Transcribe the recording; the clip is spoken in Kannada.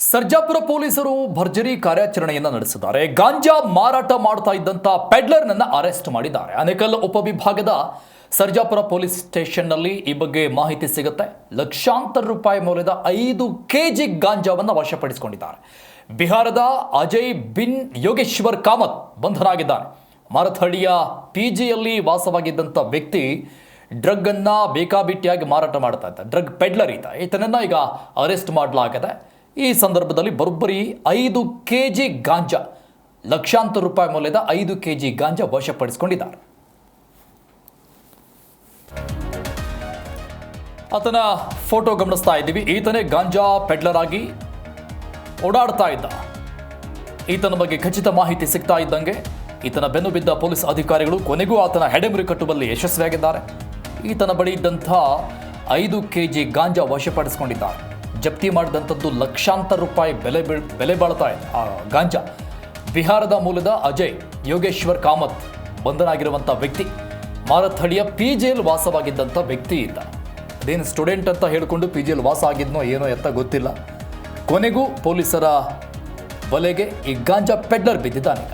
ಸರ್ಜಾಪುರ ಪೊಲೀಸರು ಭರ್ಜರಿ ಕಾರ್ಯಾಚರಣೆಯನ್ನು ನಡೆಸಿದ್ದಾರೆ. ಗಾಂಜಾ ಮಾರಾಟ ಮಾಡ್ತಾ ಇದ್ದಂತ ಪೆಡ್ಲರ್ನನ್ನ ಅರೆಸ್ಟ್ ಮಾಡಿದ್ದಾರೆ. ಆನೇಕಲ್ ಉಪವಿಭಾಗದ ಸರ್ಜಾಪುರ ಪೊಲೀಸ್ ಸ್ಟೇಷನ್ನಲ್ಲಿ ಈ ಬಗ್ಗೆ ಮಾಹಿತಿ ಸಿಗುತ್ತೆ. ಲಕ್ಷಾಂತರ ರೂಪಾಯಿ ಮೌಲ್ಯದ 5 ಕೆಜಿ ಗಾಂಜಾವನ್ನು ವಶಪಡಿಸಿಕೊಂಡಿದ್ದಾರೆ. ಬಿಹಾರದ ಅಜಯ್ ಬಿನ್ ಯೋಗೇಶ್ವರ್ ಕಾಮತ್ ಬಂಧನಾಗಿದ್ದಾನೆ. ಮಾರಥಹಳ್ಳಿಯ ಪಿಜಿಯಲ್ಲಿ ವಾಸವಾಗಿದ್ದಂಥ ವ್ಯಕ್ತಿ ಡ್ರಗ್ ಅನ್ನ ಬೇಕಾಬಿಟ್ಟಿಯಾಗಿ ಮಾರಾಟ ಮಾಡ್ತಾ ಇದ್ದ ಡ್ರಗ್ ಪೆಡ್ಲರ್ ಈತನನ್ನ ಈಗ ಅರೆಸ್ಟ್ ಮಾಡಲಾಗಿದೆ. ಈ ಸಂದರ್ಭದಲ್ಲಿ ಬರೋಬ್ಬರಿ 5 ಕೆಜಿ ಗಾಂಜಾ, ಲಕ್ಷಾಂತರ ರೂಪಾಯಿ ಮೌಲ್ಯದ 5 ಕೆಜಿ ಗಾಂಜಾ ವಶಪಡಿಸಿಕೊಂಡಿದ್ದಾರೆ. ಆತನ ಫೋಟೋ ಗಮನಿಸ್ತಾ ಇದ್ದೀವಿ. ಈತನೇ ಗಾಂಜಾ ಪೆಡ್ಲರ್ ಆಗಿ ಓಡಾಡ್ತಾ ಇದ್ದ. ಈತನ ಬಗ್ಗೆ ಖಚಿತ ಮಾಹಿತಿ ಸಿಗ್ತಾ ಇದ್ದಂಗೆ ಈತನ ಬೆನ್ನು ಬಿದ್ದ ಪೊಲೀಸ್ ಅಧಿಕಾರಿಗಳು ಕೊನೆಗೂ ಆತನ ಹೆಡೆಮುರಿ ಕಟ್ಟುವಲ್ಲಿ ಯಶಸ್ವಿಯಾಗಿದ್ದಾರೆ. ಈತನ ಬಳಿ ಇದ್ದಂಥ 5 ಕೆಜಿ ಗಾಂಜಾ ವಶಪಡಿಸಿಕೊಂಡಿದ್ದಾರೆ. ಜಪ್ತಿ ಮಾಡಿದಂಥದ್ದು ಲಕ್ಷಾಂತರ ರೂಪಾಯಿ ಬೆಲೆ ಬಾಳ್ತಾ ಇದೆ ಆ ಗಾಂಜಾ. ಬಿಹಾರದ ಮೂಲದ ಅಜಯ್ ಯೋಗೇಶ್ವರ್ ಕಾಮತ್ ಬಂಧನಾಗಿರುವಂಥ ವ್ಯಕ್ತಿ. ಮಾರಥಹಳ್ಳಿಯ ಪಿಜಿಯಲ್ಲಿ ವಾಸವಾಗಿದ್ದಂಥ ವ್ಯಕ್ತಿ ಇದ್ದ. ಅದೇನು ಸ್ಟೂಡೆಂಟ್ ಅಂತ ಹೇಳಿಕೊಂಡು ಪಿಜಿಯಲ್ಲಿ ವಾಸ ಆಗಿದ್ನೋ ಏನೋ ಎತ್ತ ಗೊತ್ತಿಲ್ಲ. ಕೊನೆಗೂ ಪೊಲೀಸರ ಬಲೆಗೆ ಈ ಗಾಂಜಾ ಪೆಡ್ಲರ್ ಬಿದ್ದಿದ್ದಾನೀಗ.